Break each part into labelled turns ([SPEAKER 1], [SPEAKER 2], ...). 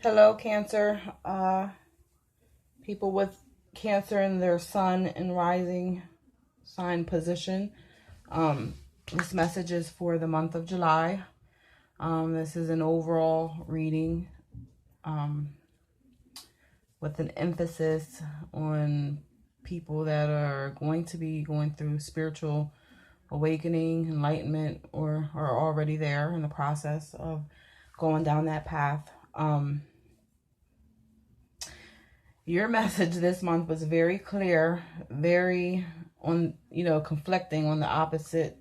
[SPEAKER 1] Hello, Cancer. People with Cancer in their sun and rising sign position. This message is for the month of July. This is an overall reading with an emphasis on people that are going to be going through spiritual awakening, enlightenment, or are already there in the process of going down that path. Your message this month was very clear, very conflicting on the opposite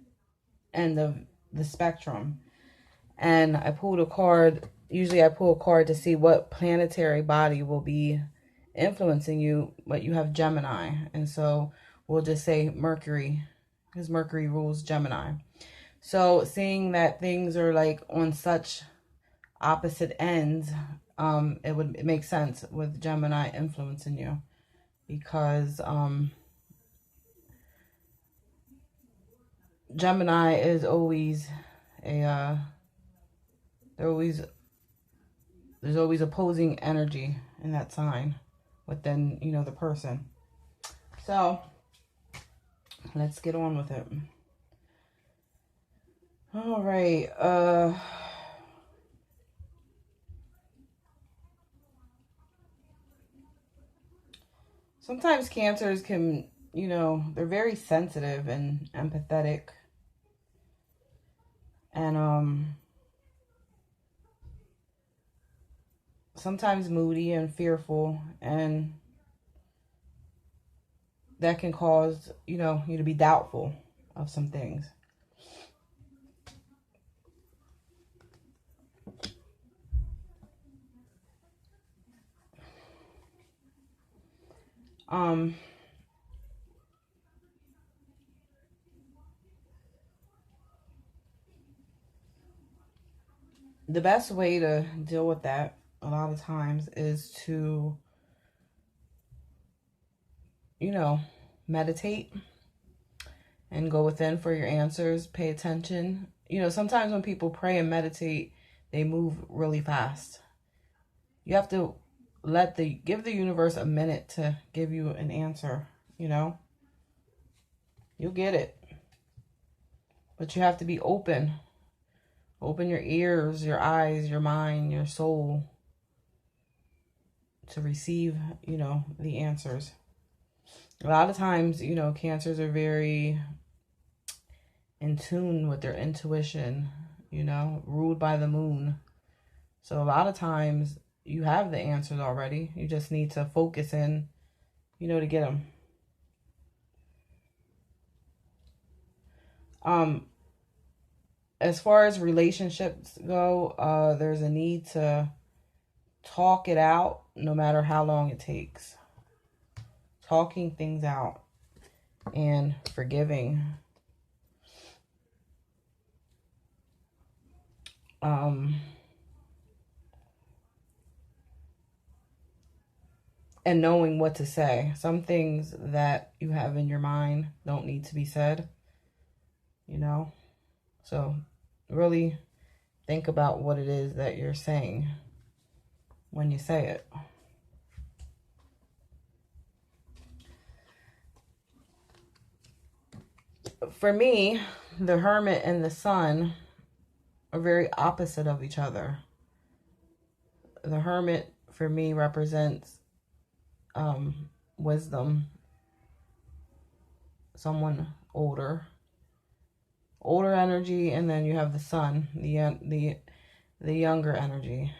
[SPEAKER 1] end of the spectrum. And I pulled a card. Usually I pull a card to see what planetary body will be influencing you, but you have Gemini. And so we'll just say Mercury, because Mercury rules Gemini. So seeing that things are like on such opposite ends, it makes sense with Gemini influencing you, because Gemini is always a there's always opposing energy in that sign within the person. So let's get on with it. All right. Sometimes Cancers can, they're very sensitive and empathetic. And sometimes moody and fearful, and that can cause, you to be doubtful of some things. The best way to deal with that a lot of times is to, meditate and go within for your answers. Pay attention. Sometimes when people pray and meditate, they move really fast. You have to give the universe a minute to give you an answer. You'll get it. But you have to be open. Open your ears, your eyes, your mind, your soul to receive, the answers. A lot of times, Cancers are very in tune with their intuition, ruled by the moon. So a lot of times you have the answers already. You just need to focus in, to get them. As far as relationships go, there's a need to talk it out no matter how long it takes. Talking things out and forgiving. And knowing what to say. Some things that you have in your mind don't need to be said, So really think about what it is that you're saying when you say it. For me, the Hermit and the Sun are very opposite of each other. The Hermit, for me, represents wisdom, someone older energy, and then you have the Sun, the younger energy.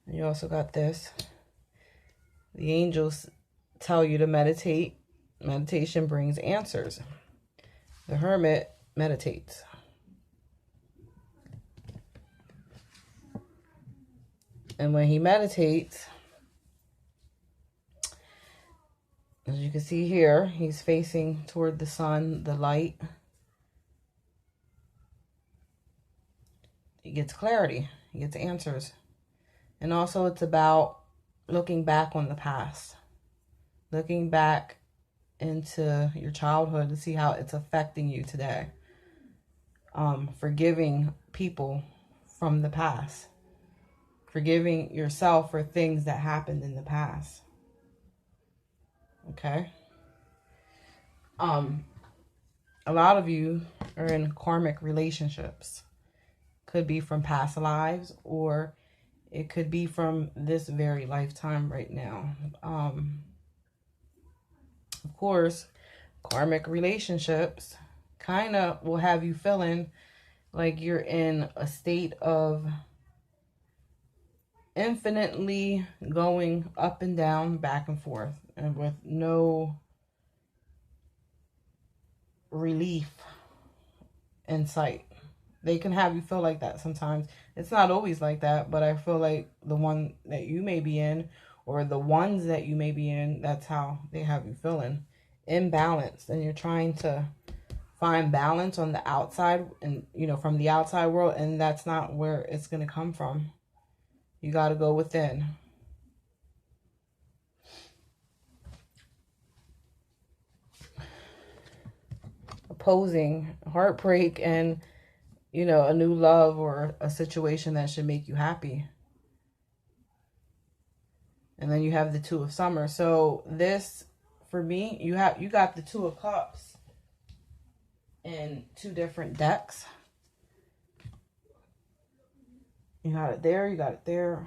[SPEAKER 1] And you also got this. The angels tell you to meditate. Meditation brings answers. The Hermit meditates. And when he meditates, as you can see here, he's facing toward the sun, the light. He gets clarity. He gets answers. And also it's about looking back on the past, looking back into your childhood to see how it's affecting you today. Forgiving people from the past, forgiving yourself for things that happened in the past. Okay. A lot of you are in karmic relationships. Could be from past lives, or it could be from this very lifetime right now. Of course, karmic relationships kind of will have you feeling like you're in a state of infinitely going up and down, back and forth, and with no relief in sight. They can have you feel like that sometimes. It's not always like that, but I feel like the one that you may be in, or the ones that you may be in, that's how they have you feeling. Imbalanced, and you're trying to find balance on the outside, and from the outside world, and that's not where it's going to come from. You got to go within. Opposing heartbreak and a new love or a situation that should make you happy. And then you have the Two of Summer. So this, for me, you got the Two of Cups in two different decks. You got it there, you got it there.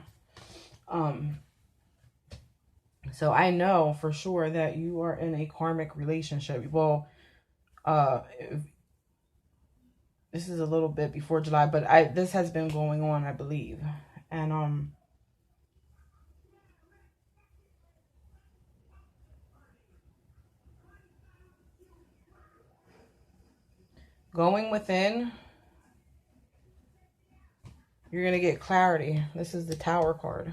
[SPEAKER 1] So I know for sure that you are in a karmic relationship. Well, this is a little bit before July, but this has been going on, I believe. And going within, you're going to get clarity. This is the Tower card.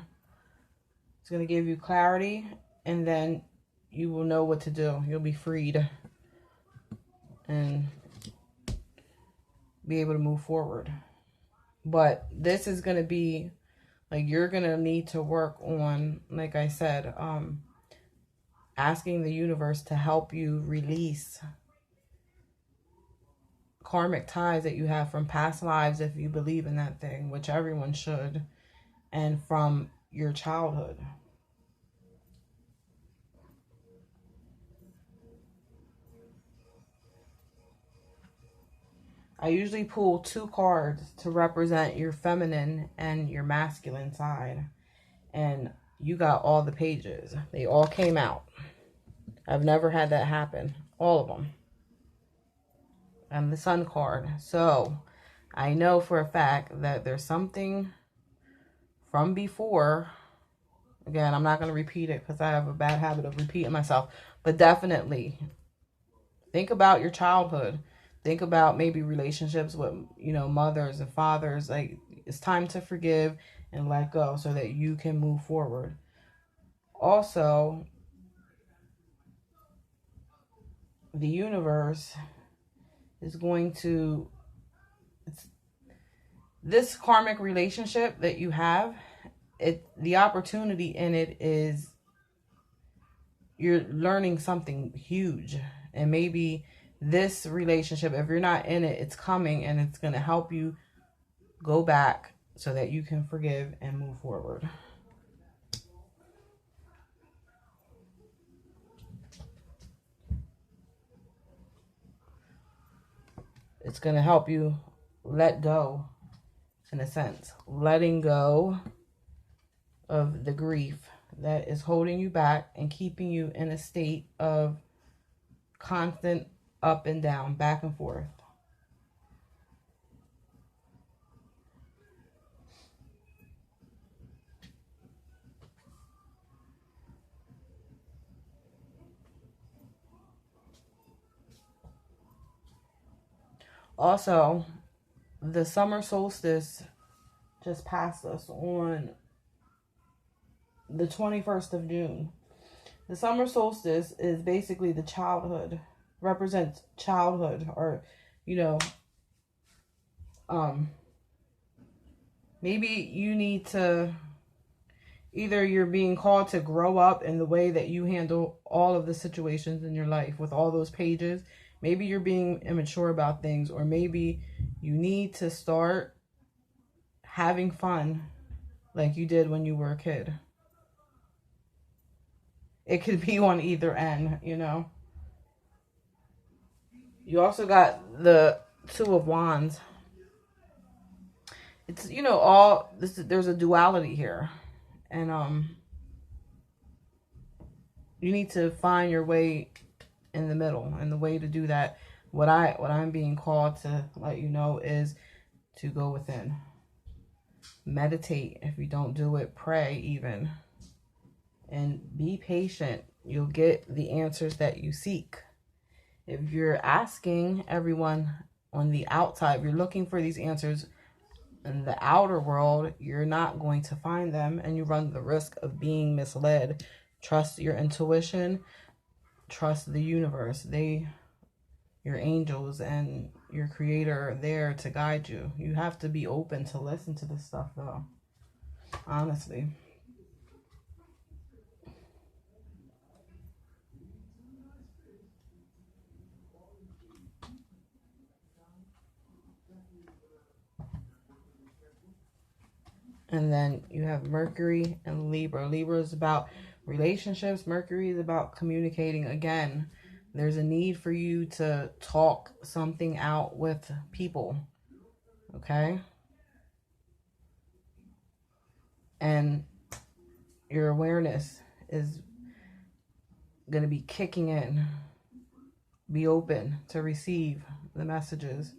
[SPEAKER 1] It's going to give you clarity, and then you will know what to do. You'll be freed and be able to move forward. But this is going to be, like, you're going to need to work on, like I said, asking the universe to help you release karmic ties that you have from past lives, if you believe in that thing, which everyone should, and from your childhood. I usually pull 2 cards to represent your feminine and your masculine side. And you got all the pages. They all came out. I've never had that happen. All of them. And the Sun card. So I know for a fact that there's something from before. Again, I'm not going to repeat it because I have a bad habit of repeating myself. But definitely think about your childhood. Think about maybe relationships with, mothers and fathers. Like, it's time to forgive and let go so that you can move forward. Also, the universe is going to, this karmic relationship that you have, the opportunity in it is you're learning something huge. And maybe this relationship, if you're not in it, it's coming, and it's going to help you go back so that you can forgive and move forward. It's going to help you let go, in a sense. Letting go of the grief that is holding you back and keeping you in a state of constant up and down, back and forth. Also, the summer solstice just passed us on the 21st of June. The summer solstice is basically the childhood, represents childhood, or, maybe you need to Either you're being called to grow up in the way that you handle all of the situations in your life with all those pages. Maybe you're being immature about things, or maybe you need to start having fun like you did when you were a kid. It could be on either end, you know. You also got the Two of Wands. It's, you know, all this, there's a duality here. And you need to find your way in the middle, and the way to do that, what I'm being called to let you know, is to go within, meditate. If you don't do it, pray even, and be patient. You'll get the answers that you seek. If you're asking everyone on the outside, if you're looking for these answers in the outer world, you're not going to find them, and you run the risk of being misled. Trust your intuition. Trust the universe. Your angels and your creator are there to guide you. You have to be open to listen to this stuff, though. Honestly. And then you have Mercury and Libra. Libra is about relationships. Mercury is about communicating. Again, there's a need for you to talk something out with people. Okay? And your awareness is going to be kicking in. Be open to receive the messages.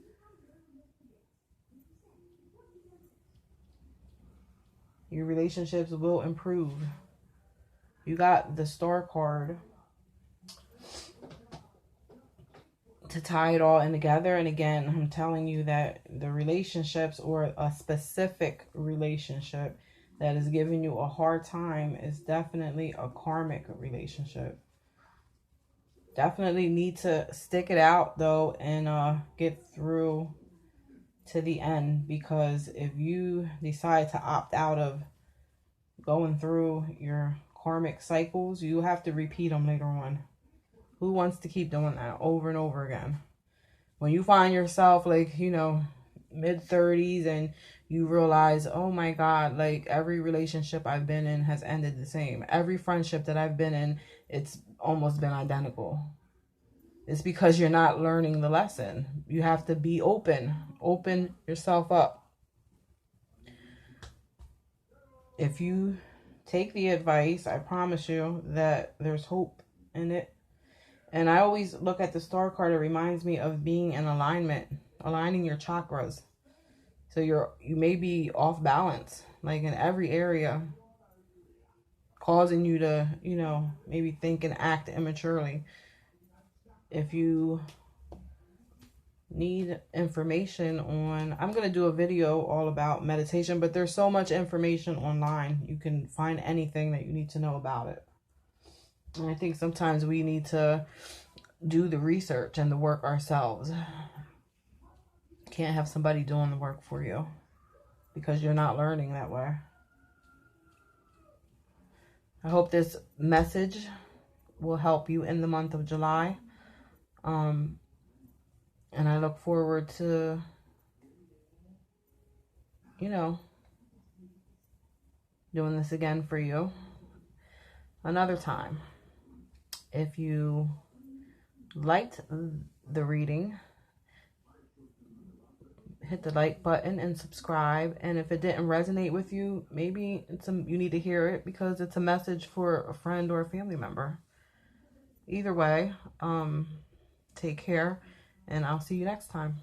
[SPEAKER 1] Your relationships will improve. You got the Star card to tie it all in together. And again, I'm telling you that the relationships, or a specific relationship that is giving you a hard time, is definitely a karmic relationship. Definitely need to stick it out, though, and get through to the end, because if you decide to opt out of going through your karmic cycles, you have to repeat them later on. Who wants to keep doing that over and over again? When you find yourself, like, you know, mid-30s, and you realize, oh my God, like, every relationship I've been in has ended the same. Every friendship that I've been in, it's almost been identical. It's because you're not learning the lesson. You have to be open. Open yourself up. If you take the advice, I promise you that there's hope in it. And I always look at the Star card. It reminds me of being in alignment, aligning your chakras. So you may be off balance, like in every area, causing you to, you know, maybe think and act immaturely. If you need information on, I'm going to do a video all about meditation, but there's so much information online. You can find anything that you need to know about it. And I think sometimes we need to do the research and the work ourselves. Can't have somebody doing the work for you, because you're not learning that way. I hope this message will help you in the month of July. And I look forward to, you know, doing this again for you another time. If you liked the reading, hit the like button and subscribe. And if it didn't resonate with you, maybe you need to hear it because it's a message for a friend or a family member. Either way, take care, and I'll see you next time.